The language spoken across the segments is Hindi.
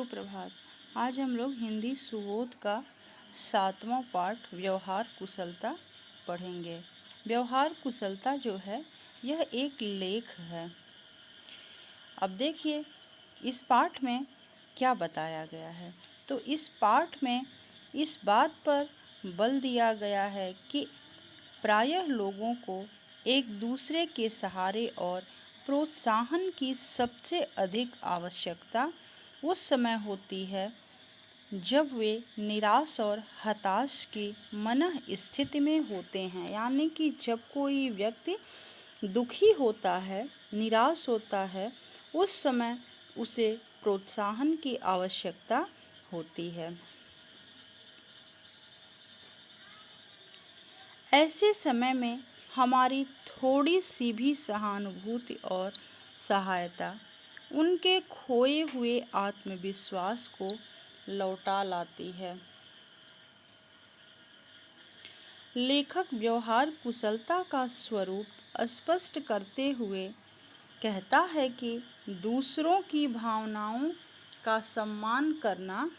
सुप्रभात। आज हम लोग हिंदी सुबोध का 7वां पाठ व्यवहार कुशलता पढ़ेंगे। व्यवहार कुशलता जो है यह एक लेख है। अब देखिए इस पाठ में क्या बताया गया है। तो इस पाठ में इस बात पर बल दिया गया है कि प्रायः लोगों को एक दूसरे के सहारे और प्रोत्साहन की सबसे अधिक आवश्यकता उस समय होती है जब वे निराश और हताश की मनः स्थिति में होते हैं। यानी कि जब कोई व्यक्ति दुखी होता है, निराश होता है, उस समय उसे प्रोत्साहन की आवश्यकता होती है। ऐसे समय में हमारी थोड़ी सी भी सहानुभूति और सहायता उनके खोए हुए आत्मविश्वास को लौटा लाती है। लेखक व्यवहार कुशलता का स्वरूप स्पष्ट करते हुए कहता है कि दूसरों की भावनाओं का सम्मान करना,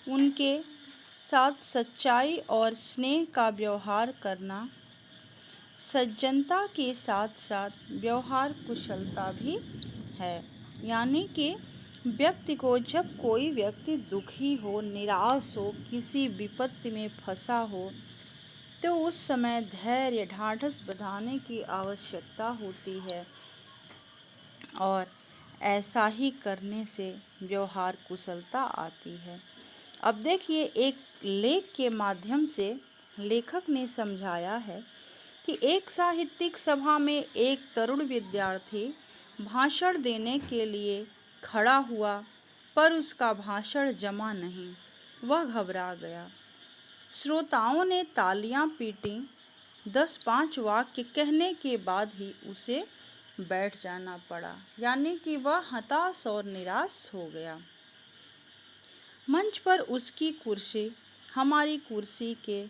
उनके साथ सच्चाई और स्नेह का व्यवहार करना, सज्जनता के साथ साथ व्यवहार कुशलता भी है। यानी कि व्यक्ति को जब कोई व्यक्ति दुखी हो, निराश हो, किसी विपत्ति में फंसा हो, तो उस समय धैर्य, ढाढ़स बंधाने की आवश्यकता होती है और ऐसा ही करने से व्यवहार कुशलता आती है। अब देखिए एक लेख के माध्यम से लेखक ने समझाया है कि एक साहित्यिक सभा में एक तरुण विद्यार्थी भाषण देने के लिए खड़ा हुआ, पर उसका भाषण जमा नहीं। वह घबरा गया। श्रोताओं ने तालियां पीटीं। 10-5 वाक्य कहने के बाद ही उसे बैठ जाना पड़ा। यानी कि वह हताश और निराश हो गया। मंच पर उसकी कुर्सी हमारी कुर्सी के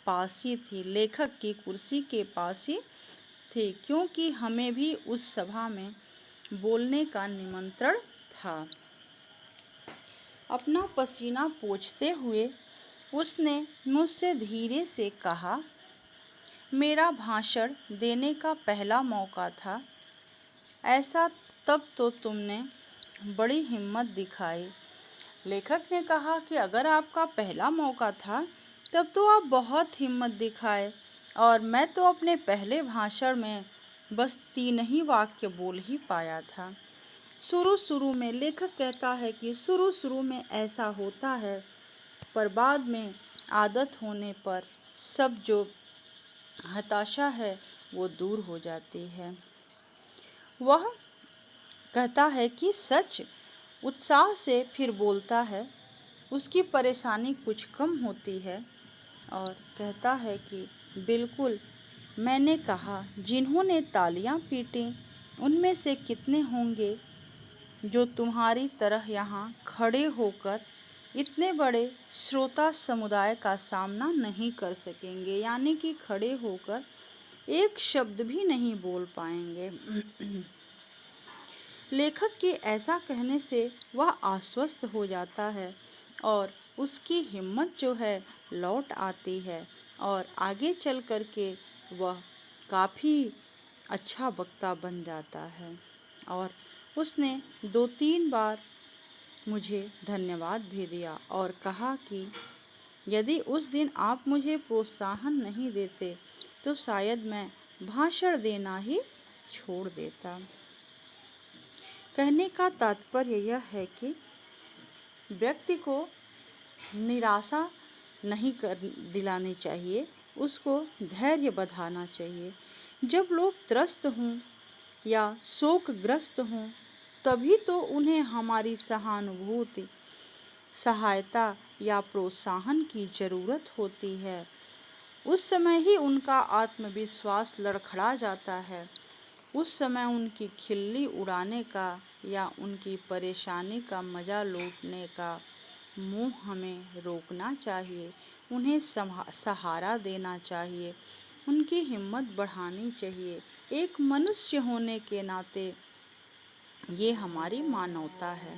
पास ही थी, लेखक की कुर्सी के पास ही थी, क्योंकि हमें भी उस सभा में बोलने का निमंत्रण था। अपना पसीना पोंछते हुए उसने मुझसे धीरे से कहा, मेरा भाषण देने का पहला मौका था। ऐसा तब तो तुमने बड़ी हिम्मत दिखाई। लेखक ने कहा कि अगर आपका पहला मौका था तब तो आप बहुत हिम्मत दिखाए, और मैं तो अपने पहले भाषण में बस 3 ही वाक्य बोल ही पाया था। शुरू में लेखक कहता है कि शुरू में ऐसा होता है, पर बाद में आदत होने पर सब जो हताशा है वो दूर हो जाती है। वह कहता है कि सच उत्साह से फिर बोलता है, उसकी परेशानी कुछ कम होती है, और कहता है कि बिल्कुल, मैंने कहा जिन्होंने तालियां पीटी उनमें से कितने होंगे जो तुम्हारी तरह यहाँ खड़े होकर इतने बड़े श्रोता समुदाय का सामना नहीं कर सकेंगे। यानी कि खड़े होकर एक शब्द भी नहीं बोल पाएंगे। लेखक के ऐसा कहने से वह आश्वस्त हो जाता है और उसकी हिम्मत जो है लौट आती है, और आगे चल कर के वह काफ़ी अच्छा वक्ता बन जाता है। और उसने 2-3 बार मुझे धन्यवाद भी दिया और कहा कि यदि उस दिन आप मुझे प्रोत्साहन नहीं देते तो शायद मैं भाषण देना ही छोड़ देता। कहने का तात्पर्य यह है कि व्यक्ति को निराशा नहीं कर दिलानी चाहिए, उसको धैर्य बंधाना चाहिए। जब लोग त्रस्त हों या शोकग्रस्त हों तभी तो उन्हें हमारी सहानुभूति, सहायता या प्रोत्साहन की ज़रूरत होती है। उस समय ही उनका आत्मविश्वास लड़खड़ा जाता है। उस समय उनकी खिल्ली उड़ाने का या उनकी परेशानी का मज़ा लूटने का मुँह हमें रोकना चाहिए। उन्हें सहारा देना चाहिए, उनकी हिम्मत बढ़ानी चाहिए। एक मनुष्य होने के नाते ये हमारी मानवता है।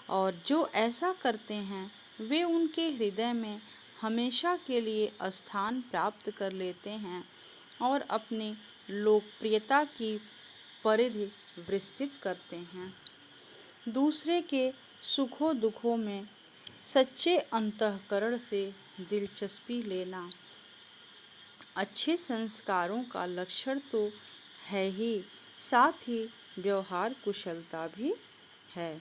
और जो ऐसा करते हैं वे उनके हृदय में हमेशा के लिए स्थान प्राप्त कर लेते हैं और अपनी लोकप्रियता की परिधि विस्तृत करते हैं। दूसरे के सुखों दुखों में सच्चे अंतःकरण से दिलचस्पी लेना अच्छे संस्कारों का लक्षण तो है ही, साथ ही व्यवहार कुशलता भी है।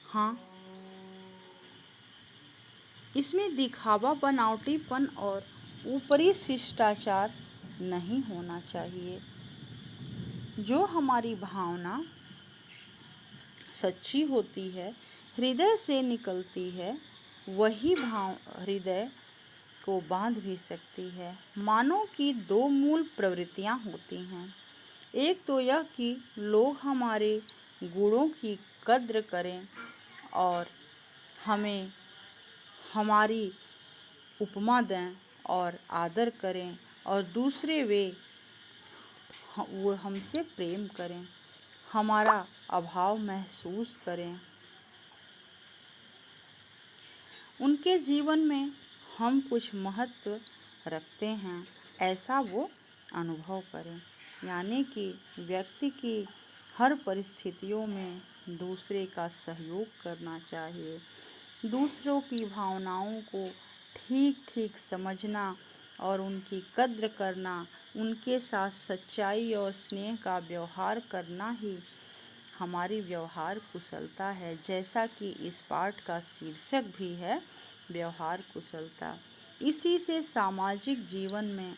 हाँ, इसमें दिखावा, बनावटीपन और ऊपरी शिष्टाचार नहीं होना चाहिए। जो हमारी भावना सच्ची होती है, हृदय से निकलती है, वही भाव हृदय को बांध भी सकती है। मानव की दो मूल प्रवृत्तियां होती हैं। एक तो यह कि लोग हमारे गुणों की कद्र करें और हमें हमारी उपमा दें और आदर करें, और दूसरे वो हमसे प्रेम करें, हमारा अभाव महसूस करें, उनके जीवन में हम कुछ महत्व रखते हैं ऐसा वो अनुभव करें। यानी कि व्यक्ति की हर परिस्थितियों में दूसरे का सहयोग करना चाहिए, दूसरों की भावनाओं को ठीक ठीक समझना और उनकी कद्र करना, उनके साथ सच्चाई और स्नेह का व्यवहार करना ही हमारी व्यवहार कुशलता है। जैसा कि इस पाठ का शीर्षक भी है, व्यवहार कुशलता। इसी से सामाजिक जीवन में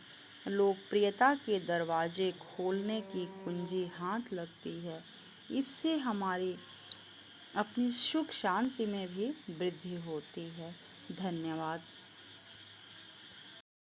लोकप्रियता के दरवाजे खोलने की कुंजी हाथ लगती है। इससे हमारी अपनी सुख शांति में भी वृद्धि होती है। धन्यवाद।